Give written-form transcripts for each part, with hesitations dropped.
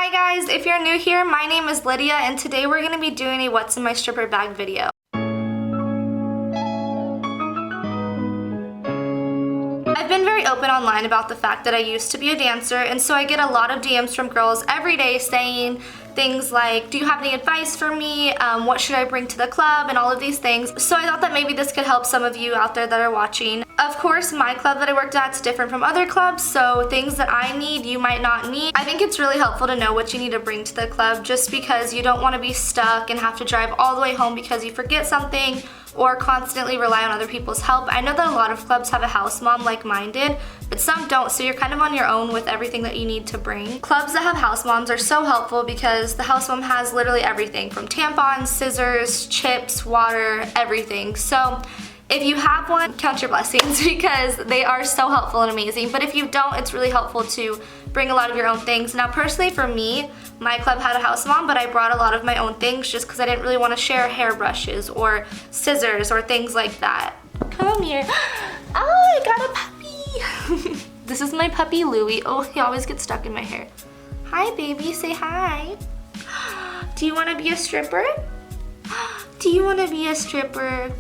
Hi guys, if you're new here, my name is Lydia and today we're going to be doing a what's in my stripper bag video. I've been very open online about the fact that I used to be a dancer, and so I get a lot of DMs from girls every day saying things like, do you have any advice for me? What should I bring to the club? And all of these things. So I thought that maybe this could help some of you out there that are watching. Of course, my club that I worked at is different from other clubs, so things that I need, you might not need. I think it's really helpful to know what you need to bring to the club just because you don't want to be stuck and have to drive all the way home because you forget something or constantly rely on other people's help. I know that a lot of clubs have a house mom like mine did, but some don't, so you're kind of on your own with everything that you need to bring. Clubs that have house moms are so helpful because the house mom has literally everything from tampons, scissors, chips, water, everything. So if you have one, count your blessings because they are so helpful and amazing. But if you don't, it's really helpful to bring a lot of your own things. Now personally for me, my club had a house mom, but I brought a lot of my own things just because I didn't really want to share hairbrushes or scissors or things like that. Come here. Oh, I got a puppy. This is my puppy Louie. Oh, he always gets stuck in my hair. Hi baby, say hi. Do you want to be a stripper? Do you want to be a stripper?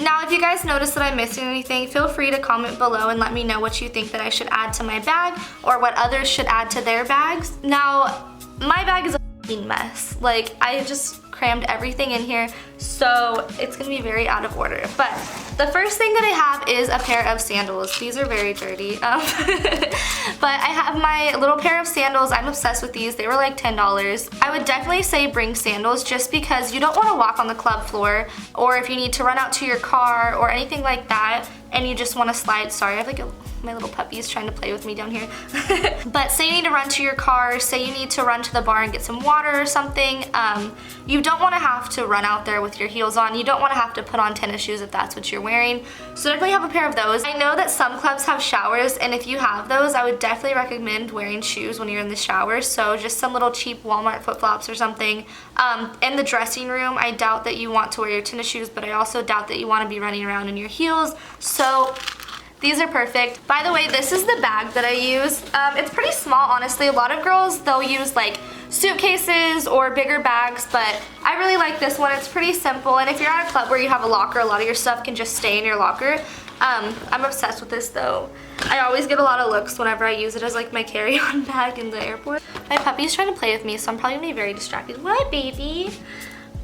Now, if you guys notice that I'm missing anything, feel free to comment below and let me know what you think that I should add to my bag or what others should add to their bags. Now, my bag is a f***ing mess. Like, I just crammed everything in here, so it's gonna be very out of order. But the first thing that I have is a pair of sandals. These are very dirty. But I have my little pair of sandals. I'm obsessed with these. They were like $10. I would definitely say bring sandals just because you don't want to walk on the club floor, or if you need to run out to your car or anything like that and you just want to slide. Sorry, I have like my little puppy is trying to play with me down here. But say you need to run to your car, say you need to run to the bar and get some water or something, you don't want to have to run out there with your heels on. You don't want to have to put on tennis shoes if that's what you're wearing. So definitely have a pair of those. I know that some clubs have showers, and if you have those, I would definitely recommend wearing shoes when you're in the shower. So just some little cheap Walmart flip-flops or something. In the dressing room, I doubt that you want to wear your tennis shoes, but I also doubt that you want to be running around in your heels. So these are perfect. By the way, this is the bag that I use. It's pretty small, honestly. A lot of girls, they'll use like suitcases or bigger bags, but I really like this one. It's pretty simple, and if you're at a club where you have a locker, a lot of your stuff can just stay in your locker. I'm obsessed with this though. I always get a lot of looks whenever I use it as like my carry-on bag in the airport. My puppy's trying to play with me, so I'm probably gonna be very distracted. What, baby?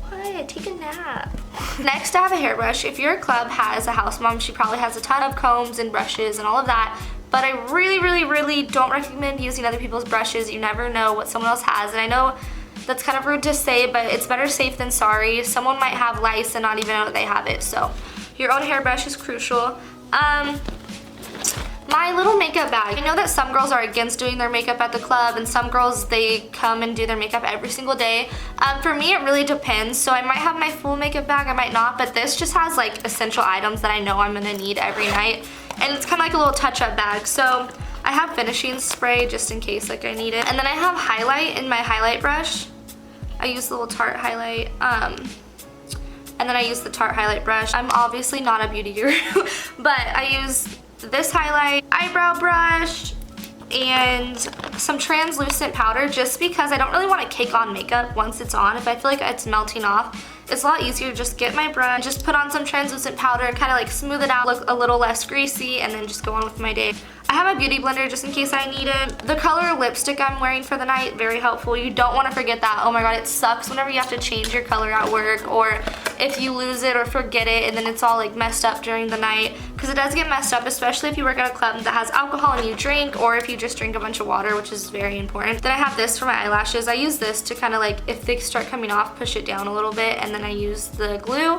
What? Take a nap. Next, I have a hairbrush. If your club has a house mom, she probably has a ton of combs and brushes and all of that. But I really don't recommend using other people's brushes. You never know what someone else has. And I know that's kind of rude to say, but it's better safe than sorry. Someone might have lice and not even know that they have it. So your own hairbrush is crucial. My little makeup bag. I know that some girls are against doing their makeup at the club, and some girls, they come and do their makeup every single day. For me, it really depends. So I might have my full makeup bag, I might not, but this just has like essential items that I know I'm gonna need every night. And it's kind of like a little touch-up bag. So I have finishing spray just in case like I need it. And then I have highlight in my highlight brush. I use the little Tarte highlight. And then I use the Tarte highlight brush. I'm obviously not a beauty guru, but I use this highlight, eyebrow brush, and some translucent powder just because I don't really want to cake on makeup once it's on. If I feel like it's melting off, it's a lot easier to just get my brush, just put on some translucent powder and kind of like smooth it out, look a little less greasy, and then just go on with my day. I have a beauty blender just in case I need it. The color lipstick I'm wearing for the night, very helpful. You don't want to forget that. Oh my god, it sucks whenever you have to change your color at work, or if you lose it or forget it and then it's all like messed up during the night, because it does get messed up, especially if you work at a club that has alcohol and you drink, or if you just drink a bunch of water, which is very important. Then I have this for my eyelashes. I use this to kind of like, if they start coming off, push it down a little bit, and then I use the glue.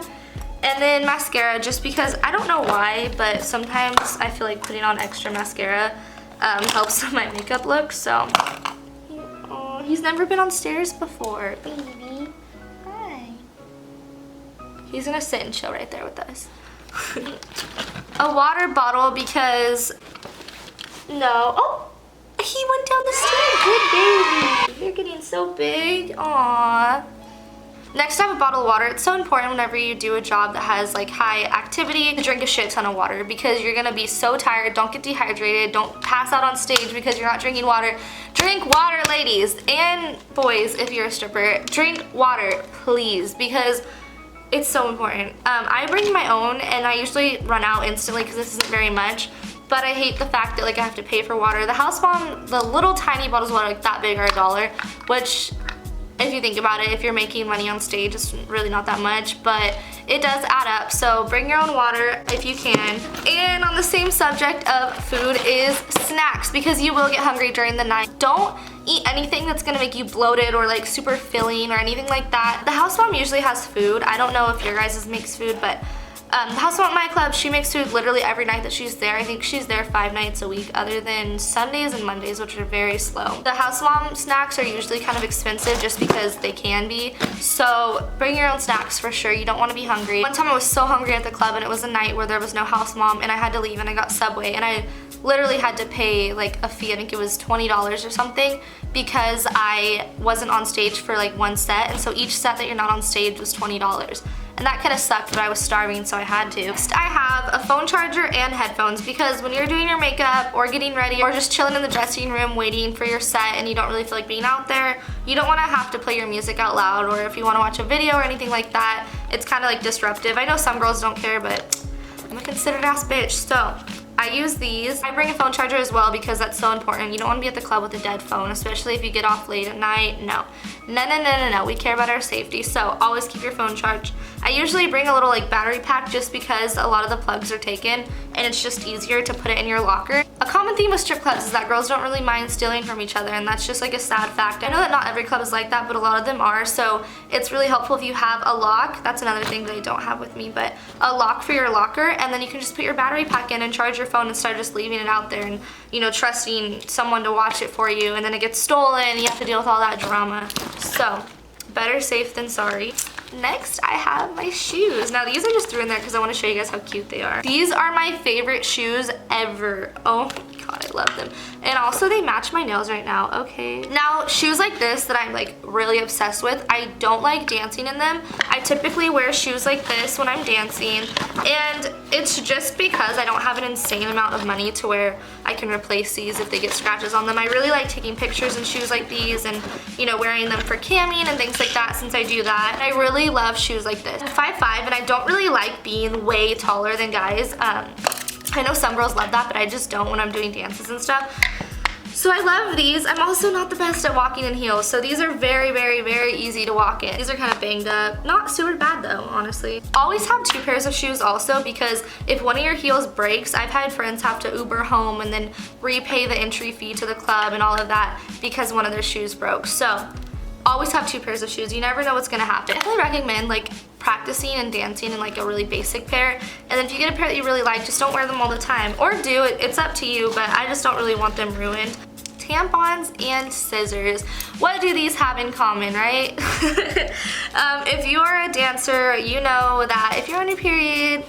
And then mascara, just because, I don't know why, but sometimes I feel like putting on extra mascara helps with my makeup look, so. Oh, he's never been on stairs before, baby. Hi. He's gonna sit and chill right there with us. A water bottle because, no, oh, he went down the stairs, good baby. You're getting so big, aww. Next, I have a bottle of water. It's so important whenever you do a job that has like high activity to drink a shit ton of water because you're gonna be so tired. Don't get dehydrated. Don't pass out on stage because you're not drinking water. Drink water, ladies and boys, if you're a stripper. Drink water, please, because it's so important. I bring my own and I usually run out instantly because this isn't very much. But I hate the fact that like I have to pay for water. The house bomb, the little tiny bottles of water like that big are $1, which if you think about it, if you're making money on stage, it's really not that much, but it does add up. So bring your own water if you can. And on the same subject of food is snacks, because you will get hungry during the night. Don't eat anything that's gonna make you bloated or like super filling or anything like that. The house mom usually has food. I don't know if your guys' makes food, but the house mom at my club, she makes food literally every night that she's there. I think she's there 5 nights a week other than Sundays and Mondays, which are very slow. The house mom snacks are usually kind of expensive just because they can be. So bring your own snacks for sure. You don't want to be hungry. One time I was so hungry at the club and it was a night where there was no house mom and I had to leave and I got Subway and I literally had to pay like a fee. I think it was $20 or something because I wasn't on stage for like one set, and so each set that you're not on stage was $20. And that kind of sucked, but I was starving, so I had to. Next, I have a phone charger and headphones because when you're doing your makeup or getting ready or just chilling in the dressing room waiting for your set and you don't really feel like being out there, you don't want to have to play your music out loud, or if you want to watch a video or anything like that, it's kind of like disruptive. I know some girls don't care, but I'm a considered ass bitch, so I use these. I bring a phone charger as well because that's so important. You don't want to be at the club with a dead phone, especially if you get off late at night. No. No. We care about our safety, so always keep your phone charged. I usually bring a little like battery pack just because a lot of the plugs are taken and it's just easier to put it in your locker. A common theme with strip clubs is that girls don't really mind stealing from each other, and that's just like a sad fact. I know that not every club is like that, but a lot of them are, so it's really helpful if you have a lock. That's another thing that I don't have with me, but a lock for your locker, and then you can just put your battery pack in and charge your phone instead of just leaving it out there and, you know, trusting someone to watch it for you, and then it gets stolen and you have to deal with all that drama. So better safe than sorry. Next, I have my shoes. Now these I just threw in there because I want to show you guys how cute they are. These are my favorite shoes ever. Oh my god, I love them. And also they match my nails right now. Okay. Now shoes like this that I'm like really obsessed with, I don't like dancing in them. I typically wear shoes like this when I'm dancing, and it's just because I don't have an insane amount of money to where I can replace these if they get scratches on them. I really like taking pictures in shoes like these and, you know, wearing them for camming and things like that since I do that. And I really love shoes like this. I'm 5'5" and I don't really like being way taller than guys. I know some girls love that, but I just don't when I'm doing dances and stuff. So I love these. I'm also not the best at walking in heels, so these are very, very, very easy to walk in. These are kind of banged up. Not super bad though, honestly. Always have 2 pairs of shoes also, because if one of your heels breaks, I've had friends have to Uber home and then repay the entry fee to the club and all of that because one of their shoes broke. So always have 2 pairs of shoes. You never know what's gonna happen. I definitely recommend like practicing and dancing in like a really basic pair, and then if you get a pair that you really like, just don't wear them all the time, or do it. It's up to you, but I just don't really want them ruined. Tampons and scissors. What do these have in common, right? If you are a dancer, you know that if you're on your period,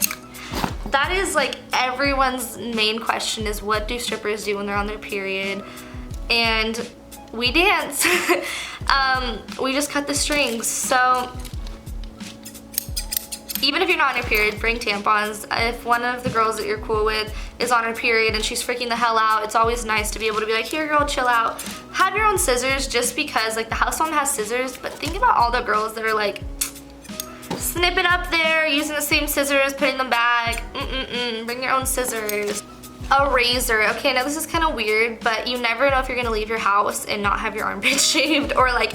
that is like everyone's main question is, what do strippers do when they're on their period? And we dance. We just cut the strings. So even if you're not on your period, bring tampons. If one of the girls that you're cool with is on her period and she's freaking the hell out, it's always nice to be able to be like, here girl, chill out. Have your own scissors, just because like the house mom has scissors, but think about all the girls that are like snipping up there, using the same scissors, putting them back. Bring your own scissors. A razor. Okay, now this is kind of weird, but you never know if you're gonna leave your house and not have your armpits shaved, or like,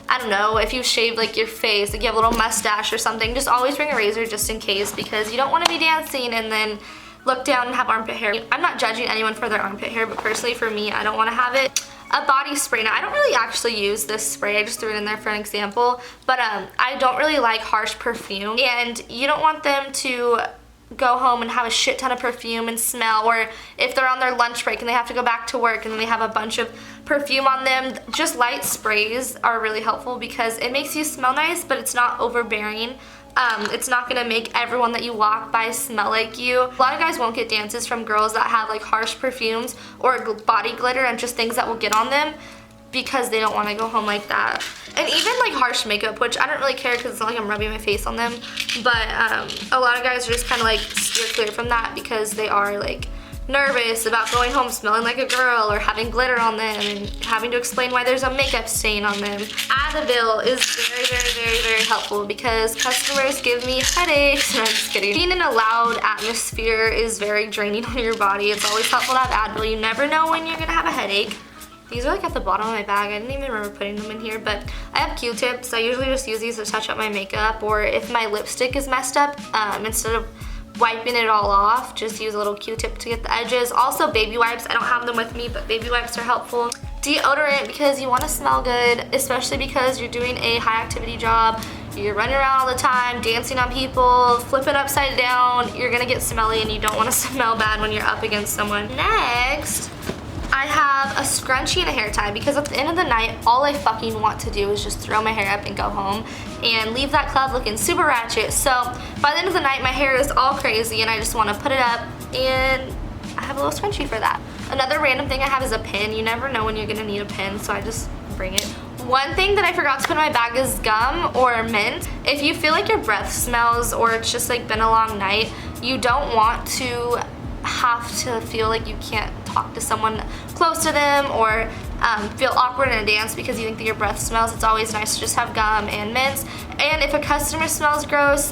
I don't know, if you shave like your face, like you have a little mustache or something, just always bring a razor just in case, because you don't want to be dancing and then look down and have armpit hair. I'm not judging anyone for their armpit hair, but personally for me, I don't want to have it. A body spray. Now I don't really actually use this spray, I just threw it in there for an example, but I don't really like harsh perfume, and you don't want them to go home and have a shit ton of perfume and smell, or if they're on their lunch break and they have to go back to work and then they have a bunch of perfume on them. Just light sprays are really helpful because it makes you smell nice, but it's not overbearing. It's not gonna make everyone that you walk by smell like you. A lot of guys won't get dances from girls that have like harsh perfumes or body glitter and just things that will get on them, because they don't want to go home like that. And even like harsh makeup, which I don't really care because it's not like I'm rubbing my face on them, but a lot of guys are just kind of like steer clear from that because they are like nervous about going home smelling like a girl or having glitter on them and having to explain why there's a makeup stain on them. Advil is very helpful because customers give me headaches. No, I'm just kidding. Being in a loud atmosphere is very draining on your body. It's always helpful to have Advil. You never know when you're gonna have a headache. These are like at the bottom of my bag. I didn't even remember putting them in here, but I have Q-tips. I usually just use these to touch up my makeup, or if my lipstick is messed up, instead of wiping it all off, just use a little Q-tip to get the edges. Also baby wipes, I don't have them with me, but baby wipes are helpful. Deodorant, because you want to smell good, especially because you're doing a high activity job. You're running around all the time, dancing on people, flipping upside down. You're gonna get smelly and you don't want to smell bad when you're up against someone. Next, I have a scrunchie and a hair tie because at the end of the night, all I fucking want to do is just throw my hair up and go home and leave that club looking super ratchet. So by the end of the night, my hair is all crazy and I just want to put it up, and I have a little scrunchie for that. Another random thing I have is a pin. You never know when you're gonna need a pin, so I just bring it. One thing that I forgot to put in my bag is gum or mint. If you feel like your breath smells or it's just like been a long night, you don't want to have to feel like you can't talk to someone close to them or feel awkward in a dance because you think that your breath smells. It's always nice to just have gum and mints. And if a customer smells gross,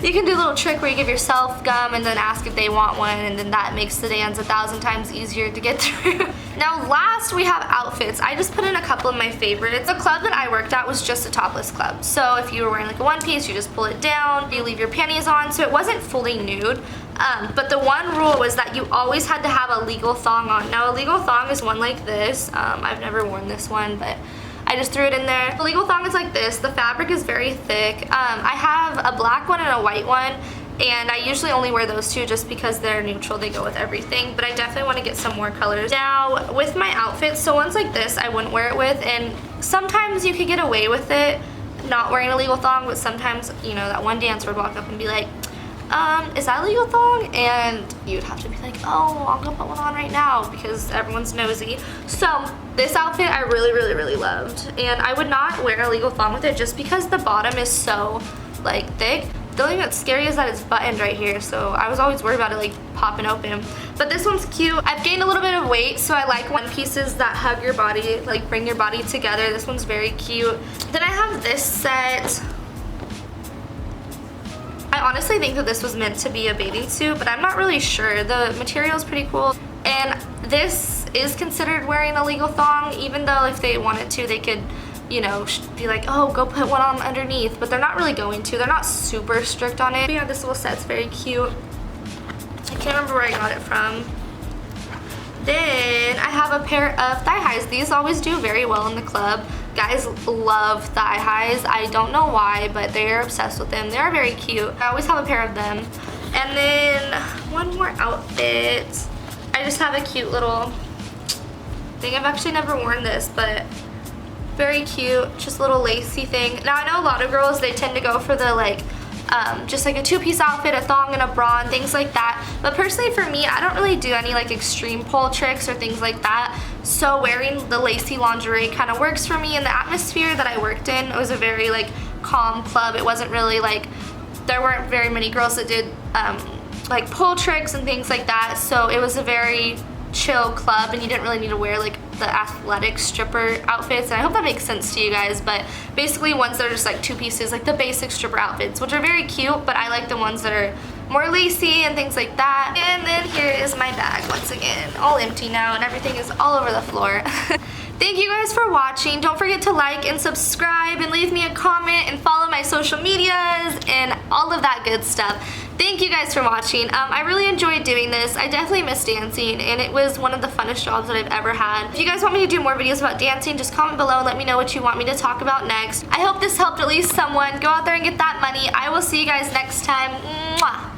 you can do a little trick where you give yourself gum and then ask if they want one, and then that makes the dance 1,000 times easier to get through. Now last we have outfits. I just put in a couple of my favorites. The club that I worked at was just a topless club. So if you were wearing like a one piece, you just pull it down, you leave your panties on, so it wasn't fully nude. But the one rule was that you always had to have a legal thong on. Now a legal thong is one like this. I've never worn this one, but I just threw it in there. The legal thong is like this. The fabric is very thick. I have a black one and a white one, and I usually only wear those two just because they're neutral. They go with everything, but I definitely want to get some more colors. Now with my outfits, so ones like this I wouldn't wear it with, and sometimes you could get away with it not wearing a legal thong, but sometimes, you know, that one dancer would walk up and be like, is that a legal thong? And you'd have to be like, oh, I'm gonna put one on right now because everyone's nosy. So this outfit I really loved, and I would not wear a legal thong with it just because the bottom is so like thick. The only thing that's scary is that it's buttoned right here, so I was always worried about it like popping open. But this one's cute. I've gained a little bit of weight, so I like one pieces that hug your body, like bring your body together. This one's very cute. Then I have this set. I honestly think that this was meant to be a bathing suit, but I'm not really sure. The material is pretty cool, and this is considered wearing a legal thong, even though if they wanted to, they could, you know, be like, oh, go put one on underneath, but they're not really going to. They're not super strict on it. But yeah, this little set's very cute. I can't remember where I got it from. Then I have a pair of thigh highs. These always do very well in the club. Guys love thigh highs. I don't know why, but they're obsessed with them. They are very cute. I always have a pair of them. And then one more outfit. I just have a cute little thing. I've actually never worn this, but very cute. Just a little lacy thing. Now I know a lot of girls, they tend to go for the like just like a two-piece outfit, a thong and a bra and things like that. But personally for me, I don't really do any like extreme pole tricks or things like that. So wearing the lacy lingerie kind of works for me. And the atmosphere that I worked in, it was a very like calm club. It wasn't really like, there weren't very many girls that did like pole tricks and things like that. So it was a very chill club, and you didn't really need to wear like the athletic stripper outfits. And I hope that makes sense to you guys, but basically ones that are just like two pieces, like the basic stripper outfits, which are very cute, but I like the ones that are more lacy and things like that. And then here is my bag once again, all empty now, and everything is all over the floor. Thank you guys for watching. Don't forget to like and subscribe and leave me a comment and follow my social medias and all of that good stuff. Thank you guys for watching. I really enjoyed doing this. I definitely miss dancing, and it was one of the funnest jobs that I've ever had. If you guys want me to do more videos about dancing, just comment below and let me know what you want me to talk about next. I hope this helped at least someone. Go out there and get that money. I will see you guys next time. Mwah!